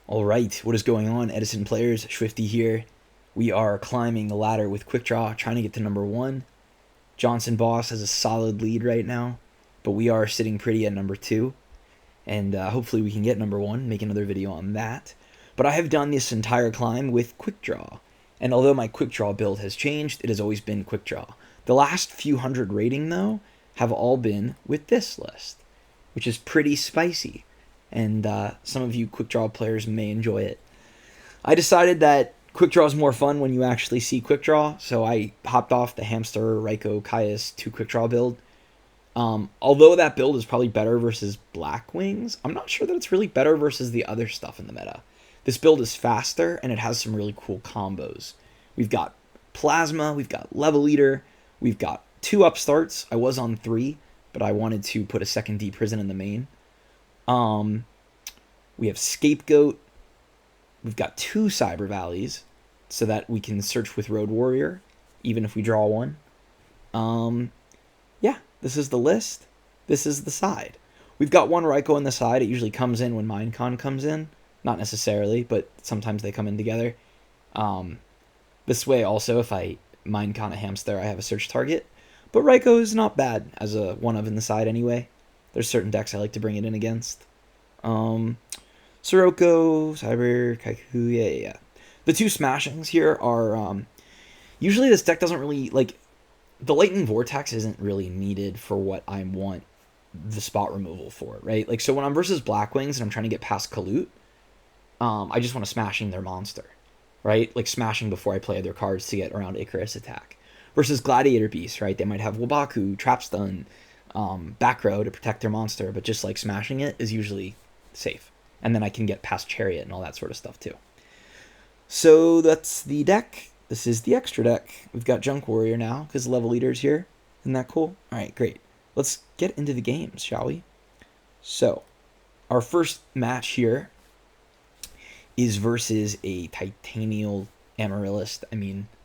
Alright, what is going on, Edison players? Schwifty here. We are climbing the ladder with Quickdraw, trying to get to number 1. Johnson Boss has a solid lead right now, but we are sitting pretty at number 2. And hopefully we can get number 1, make another video on that. But I have done this entire climb with Quickdraw. And although my Quickdraw build has changed, it has always been Quickdraw. The last few hundred rating, though, have all been with this list, which is pretty spicy. And some of you Quickdraw players may enjoy it. I decided that Quickdraw is more fun when you actually see Quickdraw, so I hopped off the Hamster, Raikou, Caius 2 Quickdraw build. Although that build is probably better versus Blackwings, I'm not sure that it's really better versus the other stuff in the meta. This build is faster, and it has some really cool combos. We've got Plasma, we've got Level Leader, we've got 2 upstarts. I was on 3, but I wanted to put a second D prison in the main. We have Scapegoat. We've got 2 Cyber Valleys, so that we can search with Road Warrior, even if we draw one. Yeah, this is the list. This is the side. We've got 1 Raikou on the side. It usually comes in when Minecon comes in. Not necessarily, but sometimes they come in together. This way also, if I Minecon a Hamster, I have a search target. But Raikou is not bad as a one-of in the side anyway. There's certain decks I like to bring it in against. Sirocco, Cyber, Kaiku, yeah. The 2 smashings here are, usually this deck doesn't really, like, the Lightning Vortex isn't really needed for what I want the spot removal for, right? Like, so when I'm versus Blackwings and I'm trying to get past Kalut, I just want to smashing their monster, right? Like, smashing before I play their cards to get around Icarus attack. Versus Gladiator Beast, right? They might have Wabaku, Trap Stun, back row to protect their monster, but just, like, smashing it is usually safe. And then I can get past Chariot and all that sort of stuff too. So that's the deck. This is the extra deck. We've got Junk Warrior now because Level Leader's here. Isn't that cool? All right, great. Let's get into the games, shall we? So our first match here is versus a Titanial Amaryllis,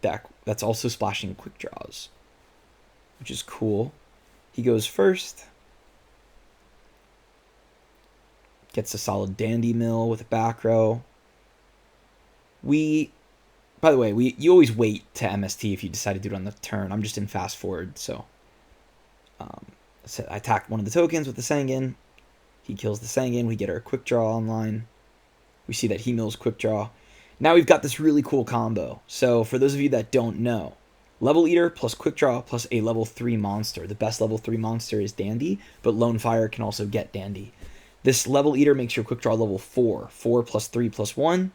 deck that's also splashing Quick Draws, which is cool. He goes first. Gets a solid Dandy Mill with a back row. By the way, you always wait to MST if you decide to do it on the turn. I'm just in fast forward, so I attack one of the tokens with the Sangan. He kills the Sangan. We get our Quick Draw online. We see that he mills Quick Draw. Now we've got this really cool combo. So for those of you that don't know, Level Eater plus Quick Draw plus a level 3 monster. The best level 3 monster is Dandy, but Lone Fire can also get Dandy. This Level Eater makes your Quick Draw level 4. 4 plus 3 plus 1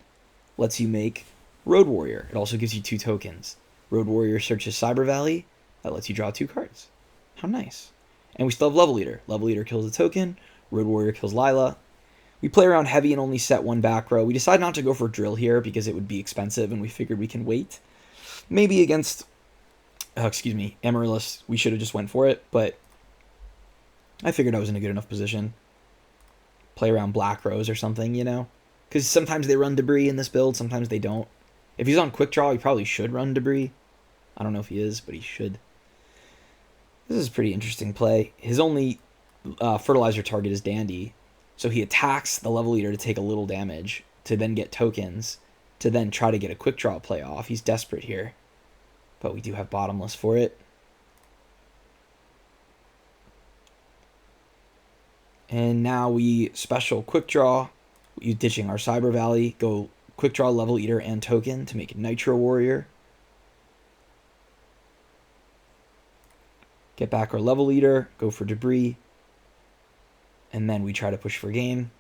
lets you make Road Warrior. It also gives you 2 tokens. Road Warrior searches Cyber Valley. That lets you draw 2 cards. How nice. And we still have Level Eater. Level Eater kills a token. Road Warrior kills Lila. We play around heavy and only set 1 back row. We decide not to go for Drill here because it would be expensive and we figured we can wait. Maybe against, Amaryllis, we should have just went for it, but I figured I was in a good enough position. Play around Black Rose or something, you know? Because sometimes they run Debris in this build, sometimes they don't. If he's on Quick Draw, he probably should run Debris. I don't know if he is, but he should. This is a pretty interesting play. His only fertilizer target is Dandy, so he attacks the Level Leader to take a little damage, to then get tokens, to then try to get a Quick Draw play off. He's desperate here, but we do have Bottomless for it. And now we special Quick Draw, you ditching our Cyber Valley, go Quick Draw, Level Eater, and token to make Nitro Warrior. Get back our Level Eater, go for Debris, and then we try to push for game.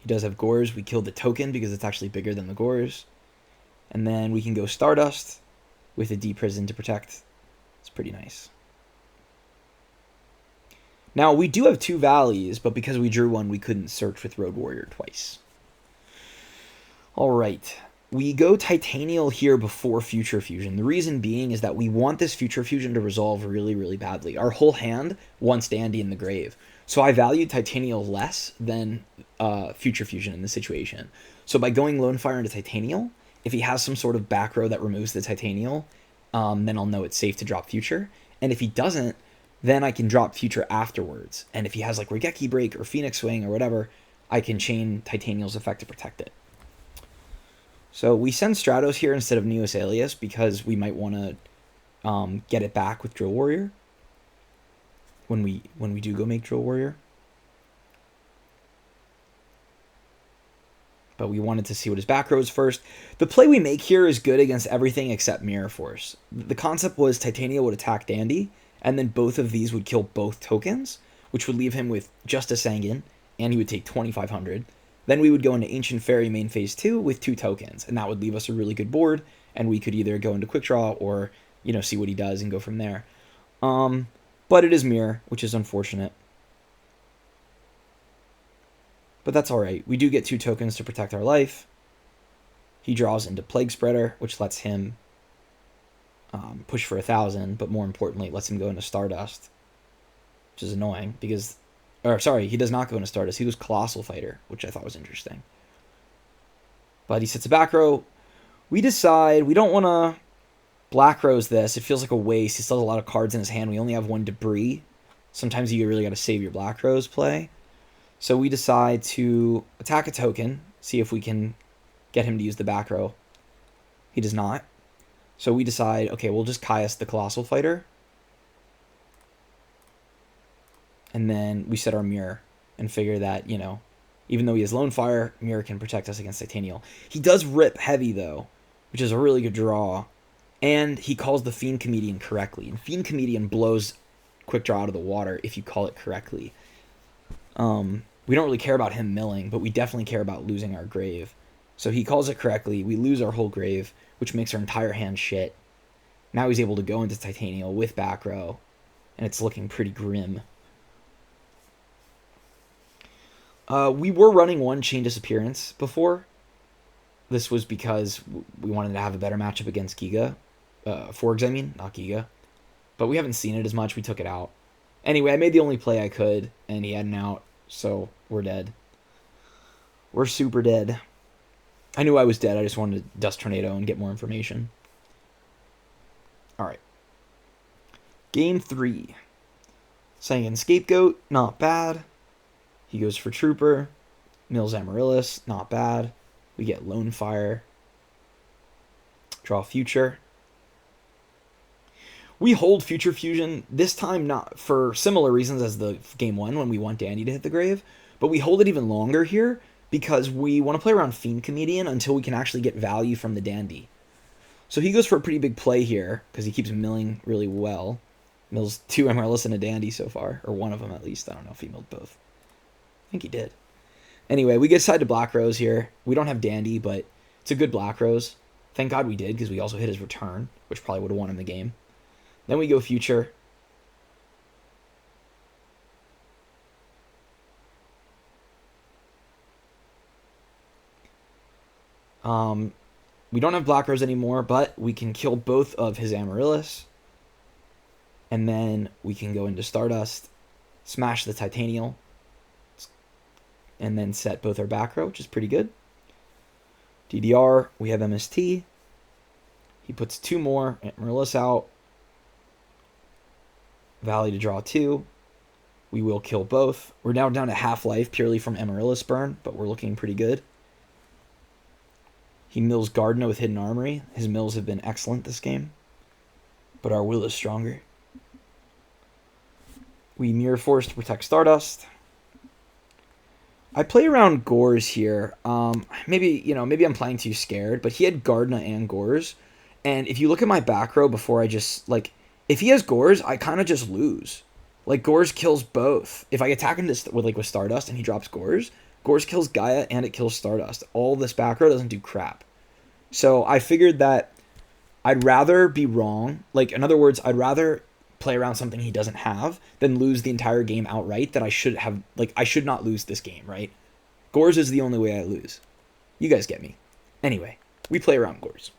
He does have Gores. We kill the token because it's actually bigger than the Gores. And then we can go Stardust with a D prison to protect. It's pretty nice. Now, we do have 2 valleys, but because we drew 1, we couldn't search with Road Warrior twice. Alright. We go Titanial here before Future Fusion. The reason being is that we want this Future Fusion to resolve really, really badly. Our whole hand wants Dandy in the grave. So I valued Titanial less than Future Fusion in this situation. So by going Lone Fire into Titanial, if he has some sort of back row that removes the Titanial, then I'll know it's safe to drop Future. And if he doesn't, then I can drop Future afterwards. And if he has like Regeki Break or Phoenix Swing or whatever, I can chain Titanial's effect to protect it. So we send Stratos here instead of Neos Alias because we might want to get it back with Drill Warrior when we do go make Drill Warrior. But we wanted to see what his back row is first. The play we make here is good against everything except Mirror Force. The concept was Titania would attack Dandy, and then both of these would kill both tokens, which would leave him with just a Sanguine, and he would take 2,500. Then we would go into Ancient Fairy main phase 2 with 2 tokens, and that would leave us a really good board, and we could either go into Quickdraw or, see what he does and go from there. But it is Mirror, which is unfortunate. But that's alright. We do get 2 tokens to protect our life. He draws into Plague Spreader, which lets him push for 1,000, but more importantly, it lets him go into Stardust, which is annoying because... Or, sorry, he does not go into Stardust. He goes Colossal Fighter, which I thought was interesting. But he sits a back row. We decide we don't want to Black Rose this. It feels like a waste. He still has a lot of cards in his hand. We only have 1 Debris. Sometimes you really got to save your Black Rose play. So we decide to attack a token, see if we can get him to use the back row. He does not. So we decide, okay, we'll just Caius the Colossal Fighter. And then we set our Mirror and figure that, even though he has Lone Fire, Mirror can protect us against Titanial. He does rip heavy, though, which is a really good draw. And he calls the Fiend Comedian correctly. And Fiend Comedian blows Quickdraw out of the water if you call it correctly. We don't really care about him milling, but we definitely care about losing our grave. So he calls it correctly. We lose our whole grave, which makes our entire hand shit. Now he's able to go into Titanial with back row, and it's looking pretty grim. We were running 1 Chain Disappearance before. This was because we wanted to have a better matchup against Giga. Forgs, I mean, not Giga. But we haven't seen it as much. We took it out. Anyway, I made the only play I could, and he had an out, so we're dead. We're super dead. I knew I was dead. I just wanted to Dust Tornado and get more information. Alright. Game 3. Sanguine Scapegoat, not bad. He goes for Trooper. Mills Amaryllis, not bad. We get Lone Fire. Draw Future. We hold Future Fusion, this time not for similar reasons as the game 1 when we want Dandy to hit the grave, but we hold it even longer here because we want to play around Fiend Comedian until we can actually get value from the Dandy. So he goes for a pretty big play here because he keeps milling really well. Mills 2 Amaryllis and a Dandy so far, or one of them at least. I don't know if he milled both. I think he did. Anyway, we get side to Black Rose here. We don't have Dandy, but it's a good Black Rose. Thank God we did because we also hit his return, which probably would have won him the game. Then we go Future. We don't have Black Rose anymore, but we can kill both of his Amaryllis. And then we can go into Stardust, smash the Titanial, and then set both our back row, which is pretty good. DDR, we have MST. He puts 2 more, Amaryllis out. Valley to draw 2. We will kill both. We're now down to half life purely from Amaryllis burn, but we're looking pretty good. He mills Gardena with Hidden Armory. His mills have been excellent this game, but our will is stronger. We Mirror Force to protect Stardust. I play around Gores here. Maybe I'm playing too scared, but he had Gardena and Gores. And if you look at my back row before I just, if he has Gores, I kind of just lose. Gores kills both. If I attack him with Stardust and he drops Gores, Gores kills Gaia and it kills Stardust. All this back row doesn't do crap. So I figured that I'd rather be wrong. In other words, I'd rather play around something he doesn't have than lose the entire game outright that I should have. I should not lose this game, right? Gores is the only way I lose. You guys get me. Anyway, we play around Gores.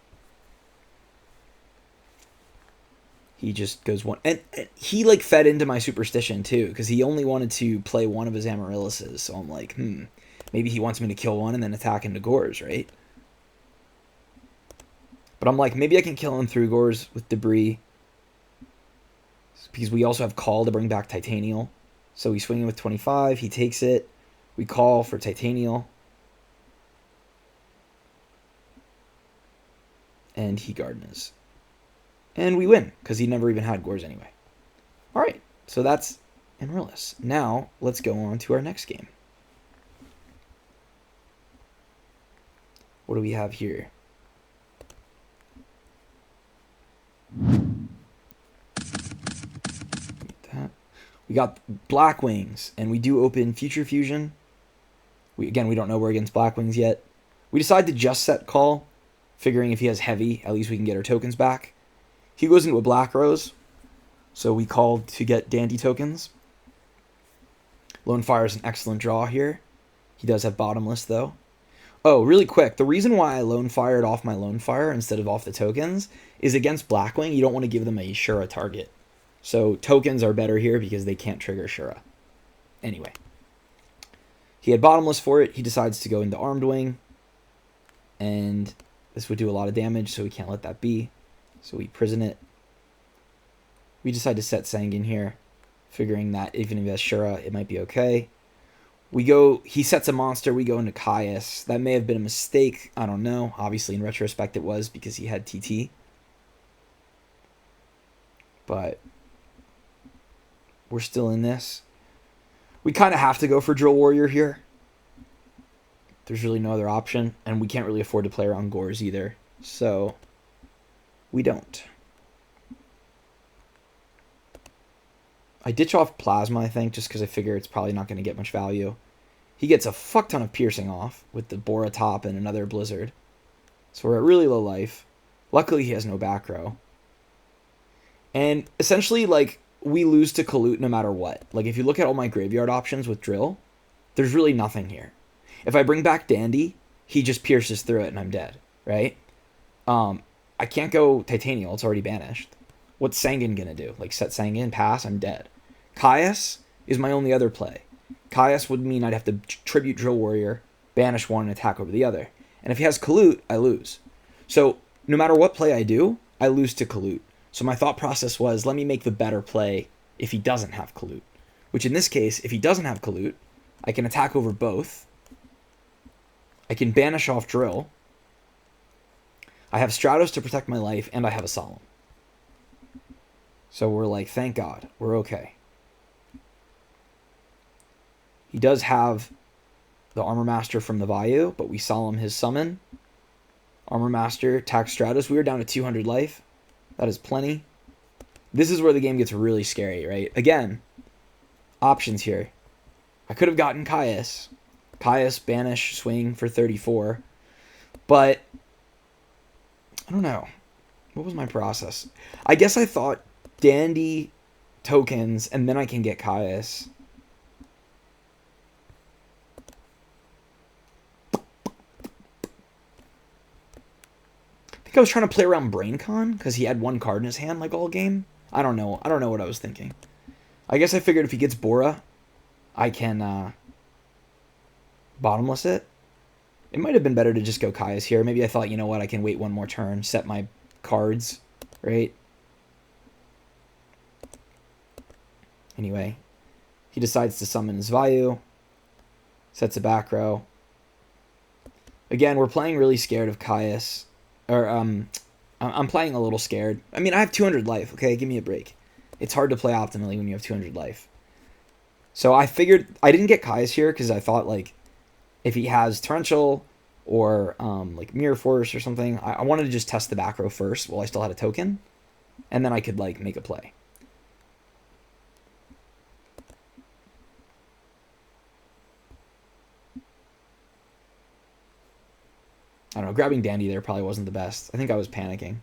He just goes one. And he, fed into my superstition, too, because he only wanted to play one of his Amaryllises. So I'm like, maybe he wants me to kill one and then attack into Gores, right? But I'm like, maybe I can kill him through Gores with Debris. because we also have call to bring back Titanial. So he's swinging with 25. He takes it. We call for Titanial. And he gardeners. And we win, because he never even had Gores anyway. Alright, so that's Enrollis. Now, let's go on to our next game. What do we have here? We got Blackwings, and we do open Future Fusion. Again, we don't know we're against Blackwings yet. We decide to just set call, figuring if he has heavy, at least we can get our tokens back. He goes into a Black Rose, so we called to get Dandy tokens. Lone Fire is an excellent draw here. He does have Bottomless, though. Oh, really quick, the reason why I Lone Fired off my Lone Fire instead of off the tokens is against Blackwing, you don't want to give them a Shura target. So tokens are better here because they can't trigger Shura. Anyway. He had Bottomless for it. He decides to go into Armed Wing. And this would do a lot of damage, so we can't let that be. So we prison it. We decide to set Sangan here, figuring that even if he has Shura, it might be okay. He sets a monster, we go into Caius. That may have been a mistake, I don't know. Obviously, in retrospect, it was because he had TT. But we're still in this. We kind of have to go for Drill Warrior here. There's really no other option, and we can't really afford to play around Gores either. So, we don't. I ditch off Plasma, I think, just because I figure it's probably not going to get much value. He gets a fuck ton of piercing off with the Bora top and another Blizzard. So we're at really low life. Luckily, he has no back row. And essentially, like, we lose to Kalut no matter what. Like, if you look at all my graveyard options with Drill, there's really nothing here. If I bring back Dandy, he just pierces through it and I'm dead, right? I can't go Titanial, it's already banished. What's Sangan gonna do? Like, set Sangan, pass, I'm dead. Caius is my only other play. Caius would mean I'd have to tribute Drill Warrior, banish one, and attack over the other. And if he has Kalut, I lose. So, no matter what play I do, I lose to Kalut. So my thought process was, let me make the better play if he doesn't have Kalut. Which in this case, if he doesn't have Kalut, I can attack over both. I can banish off Drill. I have Stratos to protect my life, and I have a Solemn. So we're like, thank God, we're okay. He does have the Armor Master from the Bayou, but we Solemn his summon. Armor Master, attacks Stratos. We are down to 200 life. That is plenty. This is where the game gets really scary, right? Again, options here. I could have gotten Caius. Caius, banish, swing for 34. But, I don't know. What was my process? I guess I thought Dandy tokens, and then I can get Caius. I was trying to play around BrainCon because he had one card in his hand like all game. I don't know. I don't know what I was thinking. I guess I figured if he gets Bora, I can Bottomless it. It might have been better to just go Caius here. Maybe I thought, you know what, I can wait one more turn, set my cards, right? Anyway, he decides to summon his Vayu, sets a back row. Again, we're playing really scared of Caius. Or, I'm playing a little scared. I mean, I have 200 life, okay? Give me a break. It's hard to play optimally when you have 200 life. So I figured... I didn't get Caius here because I thought, like, if he has Torrential or, like, Mirror Force or something, I wanted to just test the back row first while I still had a token. And then I could, like, make a play. I don't know, grabbing Dandy there probably wasn't the best. I think I was panicking.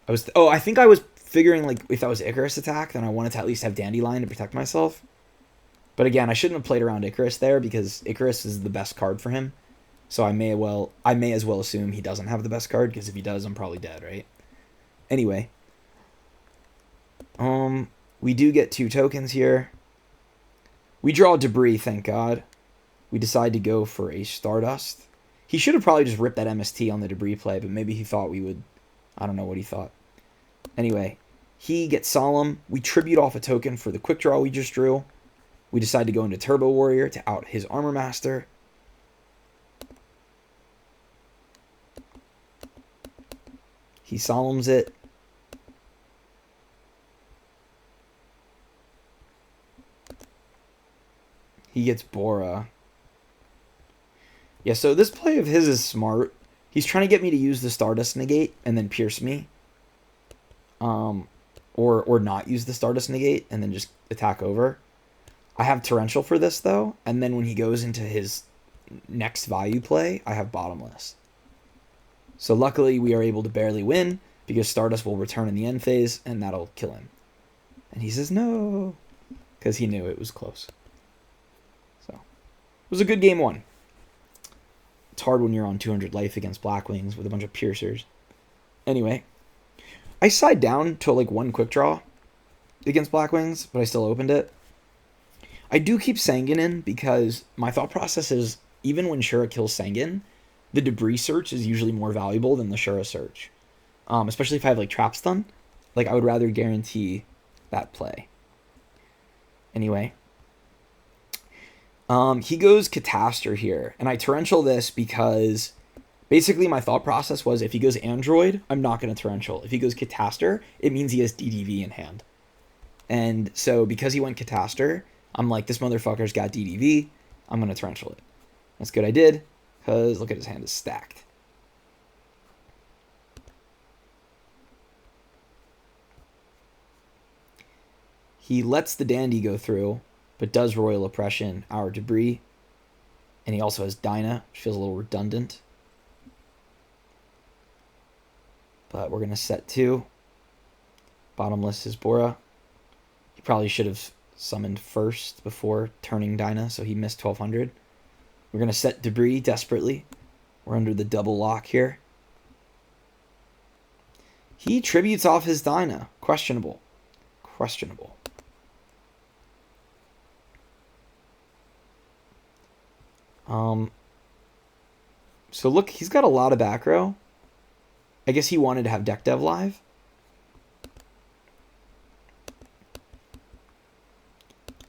I think I was figuring, like, if that was Icarus attack, then I wanted to at least have Dandelion to protect myself. But again, I shouldn't have played around Icarus there because Icarus is the best card for him. So I may as well assume he doesn't have the best card, because if he does, I'm probably dead, right? Anyway. We do get 2 tokens here. We draw Debris, thank God. We decide to go for a Stardust. He should have probably just ripped that MST on the Debris play, but maybe he thought we would... I don't know what he thought. Anyway, he gets Solemn. We tribute off a token for the Quickdraw we just drew. We decide to go into Turbo Warrior to out his Armor Master. He Solemns it. He gets Bora. Yeah, so this play of his is smart. He's trying to get me to use the Stardust Negate and then pierce me. Or not use the Stardust Negate and then just attack over. I have Torrential for this, though. And then when he goes into his next value play, I have Bottomless. So luckily, we are able to barely win because Stardust will return in the end phase, and that'll kill him. And he says no, because he knew it was close. So it was a good game one. It's hard when you're on 200 life against Blackwings with a bunch of piercers. Anyway, I side down to like one quick draw against Blackwings, but I still opened it. I do keep Sanguine in because my thought process is even when Shura kills Sanguine, the debris search is usually more valuable than the Shura search. Especially if I have like Trap Stun. Like I would rather guarantee that play. Anyway. He goes Catastor here. And I Torrential this because basically my thought process was if he goes Android, I'm not going to Torrential. If he goes Catastor, it means he has DDV in hand. And so because he went Catastor, I'm like, this motherfucker's got DDV. I'm going to Torrential it. That's good I did, because look at his hand is stacked. He lets the Dandy go through, but does Royal Oppression, our Debris. And he also has Dyna, which feels a little redundant. But we're going to set 2. Bottomless is Bora. He probably should have summoned first before turning Dyna, so he missed 1200. We're going to set Debris desperately. We're under the double lock here. He tributes off his Dyna. Questionable. Questionable. So look, he's got a lot of back row. I guess he wanted to have Deck Dev live.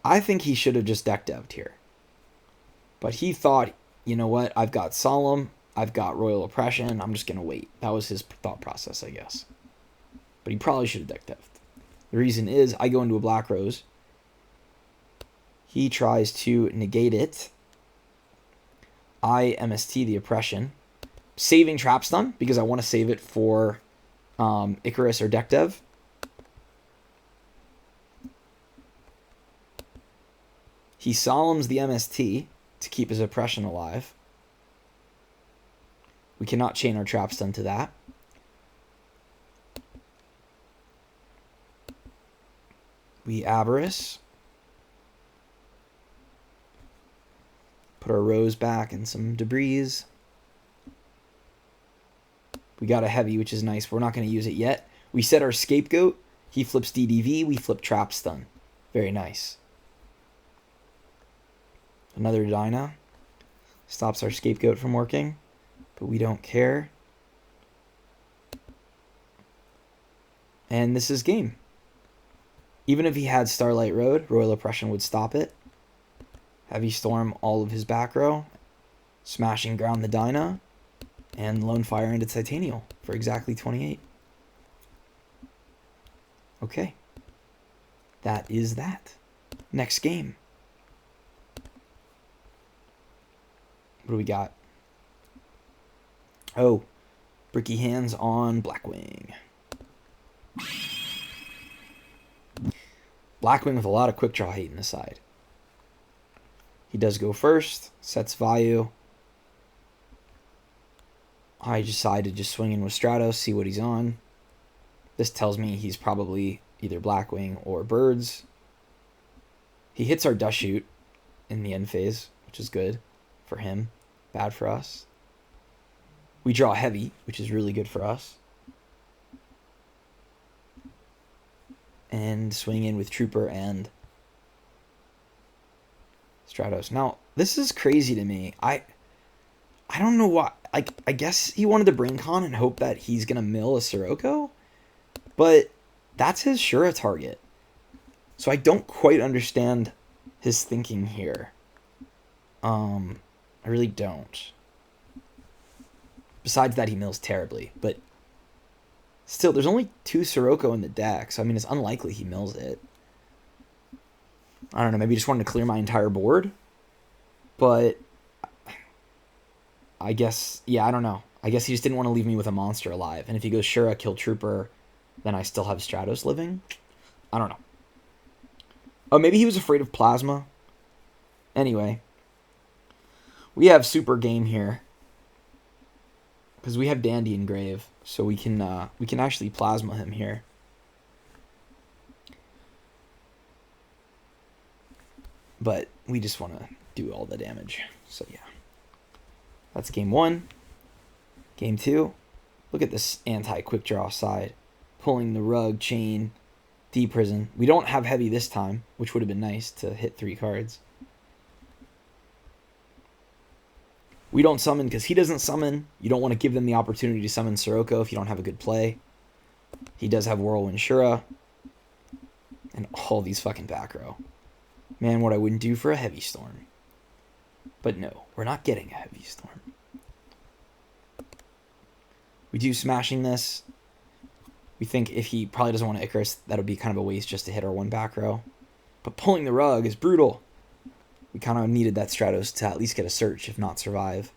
I think he should have just Deck Dev'd here. But he thought, you know what, I've got Solemn, I've got Royal Oppression, I'm just going to wait. That was his thought process, I guess. But he probably should have Deck Dev'd. The reason is, I go into a Black Rose. He tries to negate it. I MST the Oppression. Saving Trap Stun, because I want to save it for Icarus or Deck Dev. He Solemns the MST to keep his Oppression alive. We cannot chain our Trap Stun to that. We Avarice. Put our Rose back and some Debris. We got a Heavy, which is nice. We're not going to use it yet. We set our Scapegoat. He flips DDV. We flip Trap Stun. Very nice. Another Dyna. Stops our Scapegoat from working. But we don't care. And this is game. Even if he had Starlight Road, Royal Oppression would stop it. Heavy Storm all of his back row. Smashing ground the Dyna. And Lone Fire into Titanial for exactly 28. Okay. That is that. Next game. What do we got? Oh, Bricky Hands on Blackwing. Blackwing with a lot of quick draw hate in the side. He does go first, sets value. I decide to just swing in with Stratos, see what he's on. This tells me he's probably either Blackwing or Birds. He hits our Dust Shoot in the end phase, which is good for him, bad for us. We draw Heavy, which is really good for us. And swing in with Trooper and Stratos. Now, this is crazy to me. I don't know why. I guess he wanted to bring Con and hope that he's going to mill a Sirocco. But that's his Shura target. So I don't quite understand his thinking here. I really don't. Besides that, he mills terribly. But still, there's only 2 Sirocco in the deck, so I mean, it's unlikely he mills it. I don't know, maybe he just wanted to clear my entire board? But I guess, yeah, I don't know. I guess he just didn't want to leave me with a monster alive. And if he goes Shura, kill Trooper, then I still have Stratos living? I don't know. Oh, maybe he was afraid of Plasma. Anyway. We have super game here. Because we have Dandy Engrave. So we can actually Plasma him here. But we just want to do all the damage. So yeah. That's game 1. Game 2. Look at this anti-Quickdraw side. Pulling the rug, chain, D-prison. We don't have heavy this time, which would have been nice to hit 3 cards. We don't summon because he doesn't summon. You don't want to give them the opportunity to summon Sirocco if you don't have a good play. He does have Whirlwind Shura. And all these fucking back row. Man, what I wouldn't do for a Heavy Storm. But no, we're not getting a Heavy Storm. We do smashing this. We think if he probably doesn't want to Icarus, that would be kind of a waste just to hit our 1 back row. But pulling the rug is brutal. We kind of needed that Stratos to at least get a search, if not survive.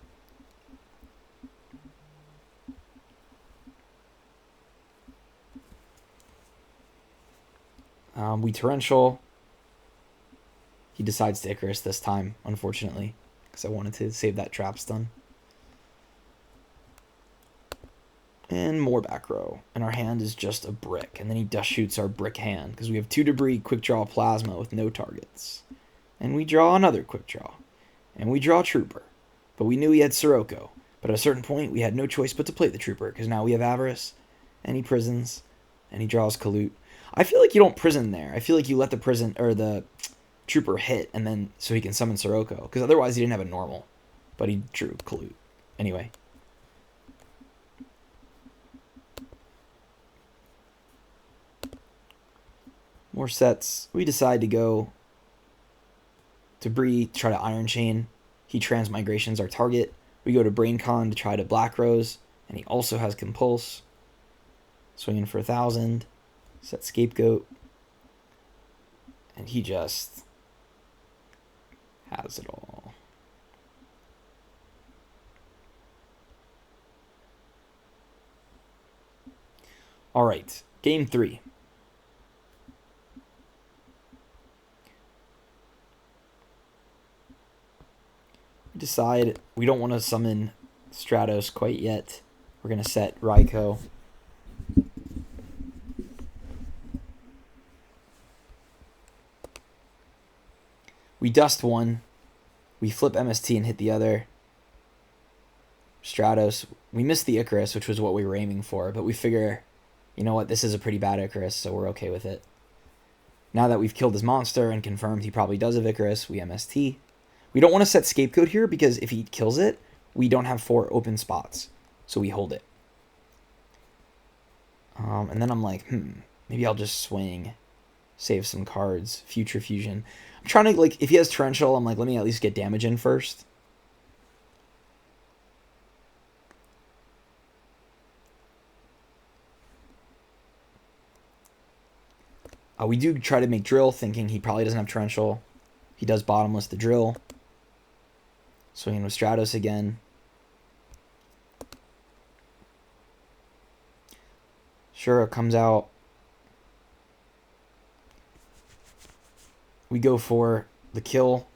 We Torrential. He decides to Icarus this time, unfortunately, because I wanted to save that trap stun. And more back row. And our hand is just a brick. And then he dust shoots our brick hand, because we have 2 debris, quick draw Plasma with no targets. And we draw another quick draw. And we draw Trooper. But we knew he had Sirocco. But at a certain point, we had no choice but to play the Trooper, because now we have Avarice. And he prisons. And he draws Kalute. I feel like you don't prison there. I feel like you let the prison or the Trooper hit, and then so he can summon Sirocco. Because otherwise he didn't have a normal. But he drew Kalute. Anyway. More sets. We decide to go Debris, try to Iron Chain. He Transmigrations our target. We go to Braincon to try to Black Rose. And he also has Compulse. Swinging for 1,000. Set Scapegoat. And he just has it all. Alright, game 3. We decide we don't want to summon Stratos quite yet. We're going to set Raikou. We dust 1. We flip MST and hit the other. Stratos. We missed the Icarus, which was what we were aiming for, but we figure, you know what, this is a pretty bad Icarus, so we're okay with it. Now that we've killed his monster and confirmed he probably does have Icarus, we MST. We don't want to set Scapegoat here because if he kills it, we don't have 4 open spots, so we hold it. And then I'm like, maybe I'll just swing, save some cards, Future Fusion. I'm trying to, like, if he has Torrential, I'm like, let me at least get damage in first. We do try to make Drill, thinking he probably doesn't have Torrential. He does Bottomless the Drill. Swinging with Stratos again. Shura comes out. We go for the kill.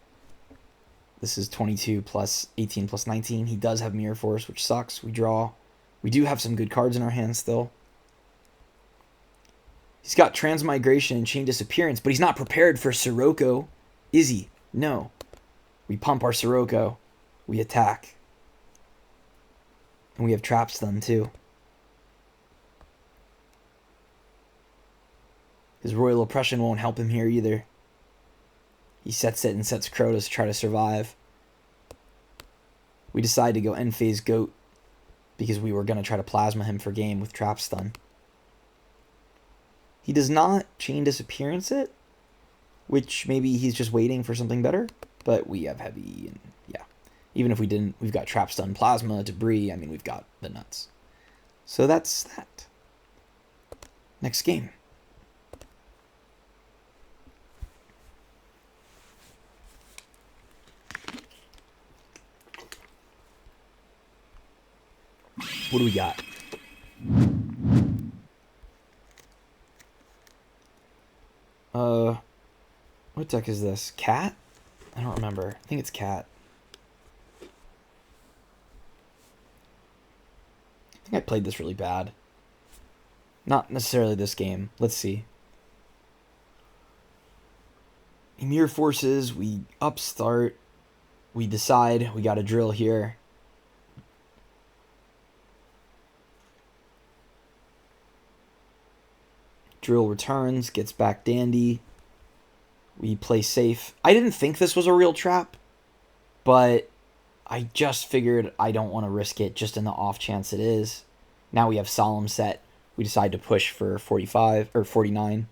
This is 22 plus 18 plus 19. He does have Mirror Force, which sucks. We draw. We do have some good cards in our hands still. He's got Transmigration and Chain Disappearance, but he's not prepared for Sirocco. Is he? No. We pump our Sirocco. We attack. And we have Trap Stun too. His Royal Oppression won't help him here either. He sets it and sets Crotos to try to survive. We decide to go end phase Goat because we were going to try to Plasma him for game with Trap Stun. He does not chain disappearance it, which maybe he's just waiting for something better. But we have heavy, and yeah. Even if we didn't, we've got trap stun, plasma, debris. I mean, we've got the nuts. So that's that. Next game. What do we got? What deck is this? Cat? I don't remember. I think it's Cat. I think I played this really bad. Not necessarily this game. Let's see. Emir forces, we upstart. We decide we got a drill here. Drill returns, gets back dandy. We play safe. I didn't think this was a real trap, but I just figured I don't want to risk it just in the off chance it is. Now we have Solemn set. We decide to push for 45 or 49.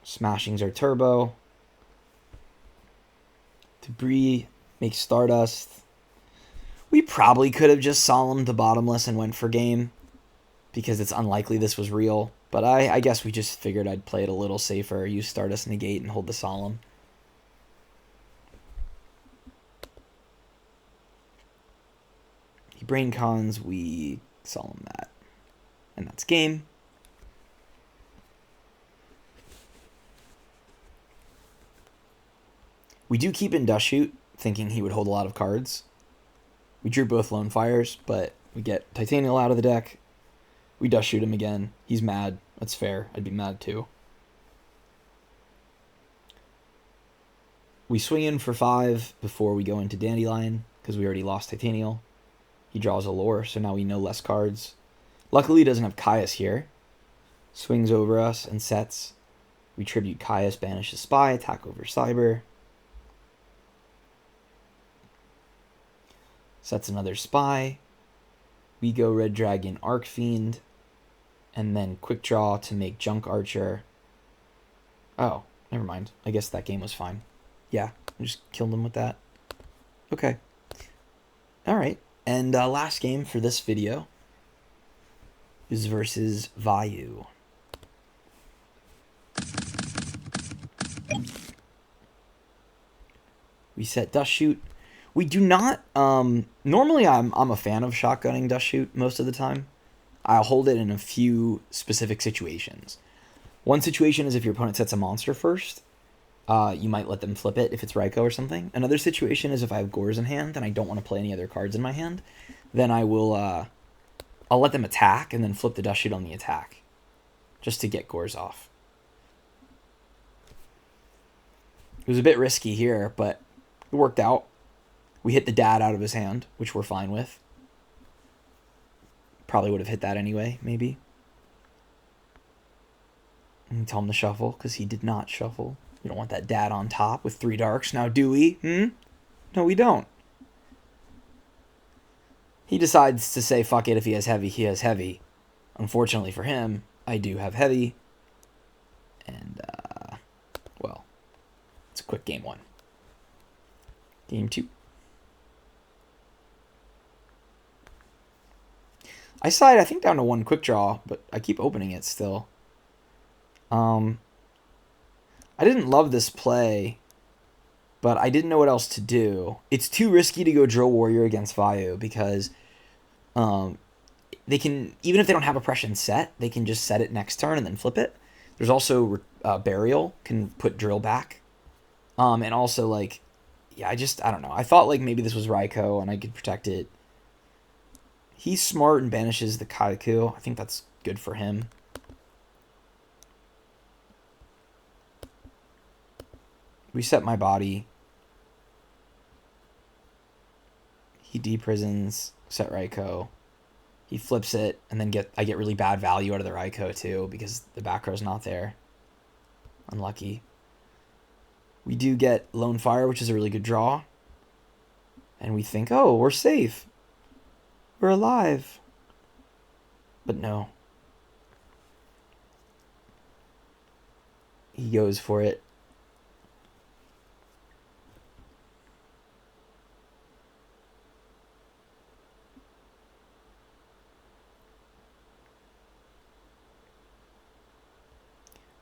Smashings are turbo. Debris makes Stardust. We probably could have just Solemned the bottomless and went for game, because it's unlikely this was real. But I guess we just figured I'd play it a little safer, use Stardust Negate, and hold the Solemn. He brain cons, we Solemn that. And that's game. We do keep in Dust Shoot, thinking he would hold a lot of cards. We drew both Lone Fires, but we get Titanial out of the deck. We Dust Shoot him again. He's mad. That's fair. I'd be mad too. We swing in for 5 before we go into Dandelion, because we already lost Titanial. He draws a lore, so now we know less cards. Luckily, he doesn't have Caius here. Swings over us and sets. We tribute Caius, banish the Spy, attack over Cyber. Sets another Spy. We go Red Dragon, Arcfiend, and then Quickdraw to make Junk Archer. Oh, never mind. I guess that game was fine. Yeah, I just killed him with that. Okay. All right. And last game for this video is versus Vayu. We set Dust Shoot. We do not, normally I'm a fan of shotgunning Dust Shoot most of the time. I'll hold it in a few specific situations. One situation is if your opponent sets a monster first, you might let them flip it if it's Raikou or something. Another situation is if I have Gores in hand and I don't want to play any other cards in my hand, then I will, I'll let them attack and then flip the Dust Shoot on the attack, just to get Gores off. It was a bit risky here, but it worked out. We hit the dad out of his hand, which we're fine with. Probably would have hit that anyway, maybe. And tell him to shuffle, because he did not shuffle. We don't want that dad on top with 3 darks. Now, do we? No, we don't. He decides to say, fuck it, if he has heavy, he has heavy. Unfortunately for him, I do have heavy. And, well, it's a quick game 1. Game 2. I side, I think, down to 1 quick draw, but I keep opening it still. I didn't love this play, but I didn't know what else to do. It's too risky to go Drill Warrior against Vayu, because they can, even if they don't have Oppression set, they can just set it next turn and then flip it. There's also Burial, can put Drill back. And also, like, yeah, I don't know. I thought, like, maybe this was Raikou and I could protect it. He's smart and banishes the Kaiku. I think that's good for him. Reset my body. He deprisons, set Raikou. He flips it, and then I get really bad value out of the Raikou too, because the back row's not there. Unlucky. We do get Lone Fire, which is a really good draw. And we think, oh, we're safe. We're alive. But no. He goes for it.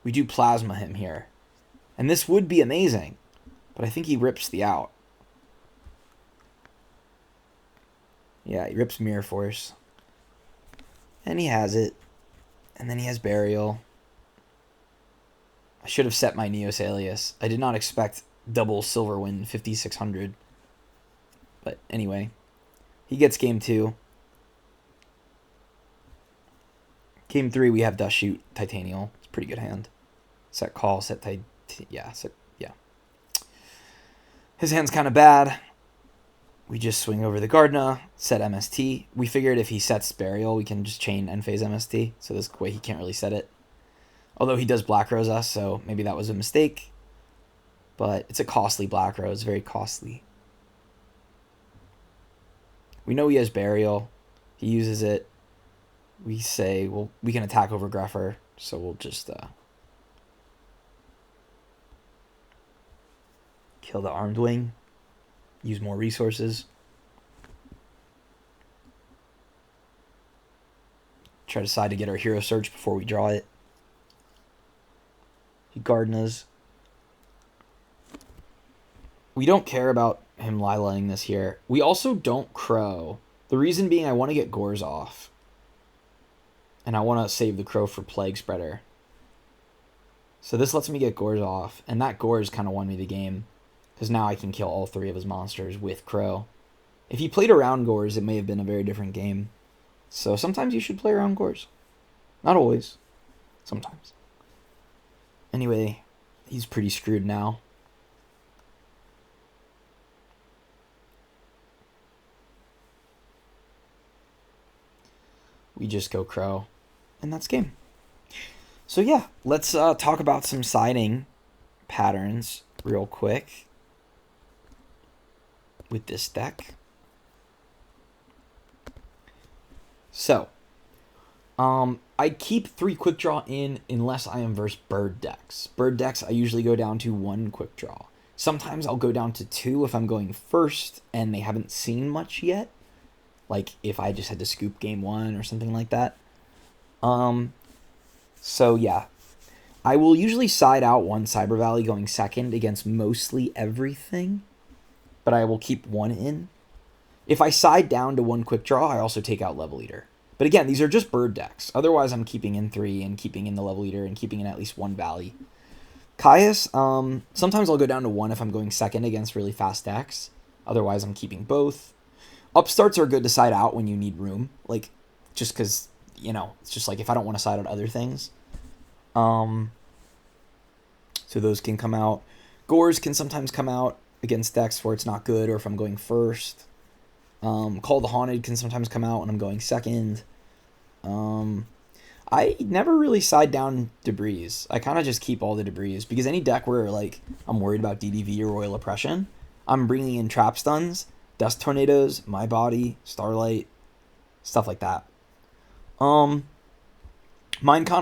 We do plasma him here. And this would be amazing. But I think he rips the out. Yeah, he rips Mirror Force. And he has it. And then he has Burial. I should have set my Neos Alias. I did not expect double Silver Win 5600. But anyway. He gets game 2. Game 3 we have Dust Shoot Titanial. It's a pretty good hand. Set call, set yeah. His hand's kind of bad. We just swing over the Gardna, set MST. We figured if he sets Burial, we can just chain end phase MST. So this way he can't really set it. Although he does Black Rose us, so maybe that was a mistake. But it's a costly Black Rose, very costly. We know he has Burial. He uses it. We say, well, we can attack over Gruffer, so we'll just kill the Armed Wing. Use more resources. Try to decide to get our Hero Search before we draw it. He Gardenas. We don't care about him Lilaing this here. We also don't Crow. The reason being I want to get Gores off. And I want to save the Crow for Plague Spreader. So this lets me get Gores off. And that Gores kind of won me the game. Because now I can kill all 3 of his monsters with Crow. If he played around Gores, it may have been a very different game. So sometimes you should play around Gores. Not always. Sometimes. Anyway, he's pretty screwed now. We just go Crow. And that's game. So yeah, let's talk about some siding patterns real quick with this deck. So, I keep 3 Quickdraw in unless I am versus bird decks. Bird decks, I usually go down to 1 Quickdraw. Sometimes I'll go down to 2 if I'm going first and they haven't seen much yet. Like if I just had to scoop game 1 or something like that. So yeah, I will usually side out 1 Cyber Valley going second against mostly everything, but I will keep 1 in. If I side down to 1 Quickdraw, I also take out Level Eater. But again, these are just bird decks. Otherwise, I'm keeping in 3 and keeping in the Level Eater and keeping in at least 1 Valley. Caius, sometimes I'll go down to 1 if I'm going second against really fast decks. Otherwise, I'm keeping both. Upstarts are good to side out when you need room. Like, just because, you know, it's just like if I don't want to side out other things. So those can come out. Gores can sometimes come out against decks where it's not good or if I'm going first. Call the Haunted can sometimes come out when I'm going second. I never really side down Debris. I kind of just keep all the Debris because any deck where like I'm worried about DDV or Royal Oppression, I'm bringing in Trap Stuns, Dust Tornadoes, My Body, Starlight, stuff like that. Minecon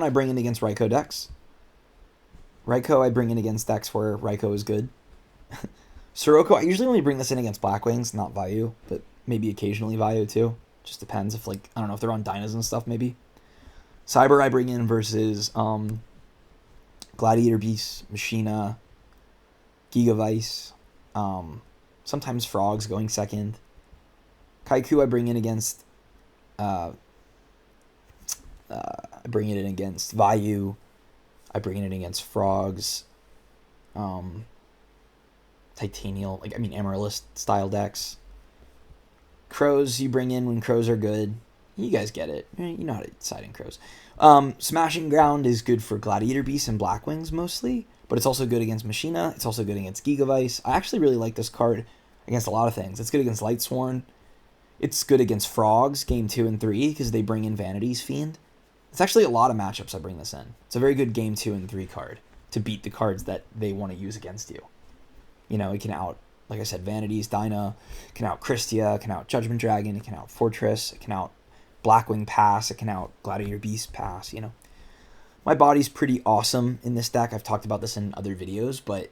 I bring in against Raikou decks. Raikou I bring in against decks where Raikou is good. Sirocco, I usually only bring this in against Blackwings, not Vayu, but maybe occasionally Vayu too. Just depends if, like, I don't know, if they're on Dynas and stuff, maybe. Cyber I bring in versus Gladiator Beast, Machina, Gigavice, sometimes Frogs going second. Kaiku I bring in against I bring it in against Vayu. I bring it in against Frogs. Titanial, Amaryllis style decks. Crows you bring in when crows are good. You guys get it. You know how to side in crows. Smashing Ground is good for Gladiator Beasts and Blackwings mostly, but it's also good against Machina. It's also good against Gigavice. I actually really like this card against a lot of things. It's good against Lightsworn. It's good against Frogs, game 2 and 3, because they bring in Vanity's Fiend. It's actually a lot of matchups I bring this in. It's a very good game 2 and 3 card to beat the cards that they want to use against you. You know, it can out, like I said, Vanities, Dyna, it can out Christia, it can out Judgment Dragon, it can out Fortress, it can out Blackwing Pass, it can out Gladiator Beast Pass, you know. My body's pretty awesome in this deck. I've talked about this in other videos, but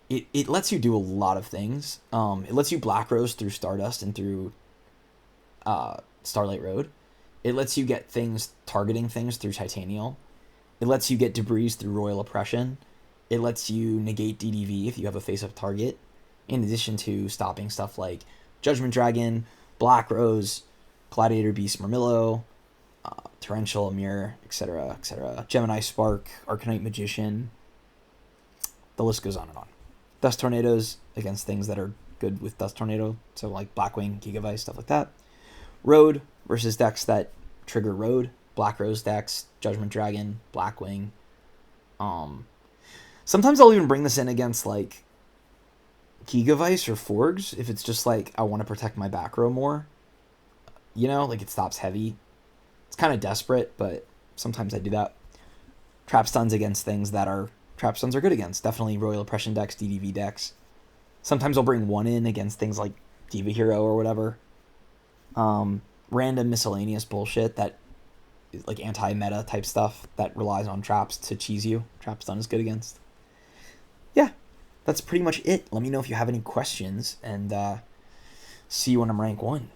it lets you do a lot of things. It lets you Black Rose through Stardust and through Starlight Road. It lets you get things, targeting things through Titanial. It lets you get Debris through Royal Oppression. It lets you negate DDV if you have a face-up target, in addition to stopping stuff like Judgment Dragon, Black Rose, Gladiator Beast Murmillo, Torrential Amir, etc., etc. Gemini Spark, Arcanite Magician. The list goes on and on. Dust Tornadoes against things that are good with Dust Tornado, so like Blackwing, Gigavice, stuff like that. Road versus decks that trigger Road. Black Rose decks, Judgment Dragon, Blackwing. Sometimes I'll even bring this in against like Gigavice or Forgs if it's just like I want to protect my back row more. You know, like it stops heavy. It's kind of desperate, but sometimes I do that. Trap stuns against things that are trap stuns are good against. Definitely Royal Oppression decks, DDV decks. Sometimes I'll bring one in against things like Diva Hero or whatever. Random miscellaneous bullshit that is like anti-meta type stuff that relies on traps to cheese you. Trap stun is good against. Yeah, that's pretty much it. Let me know if you have any questions, and see you when I'm rank 1.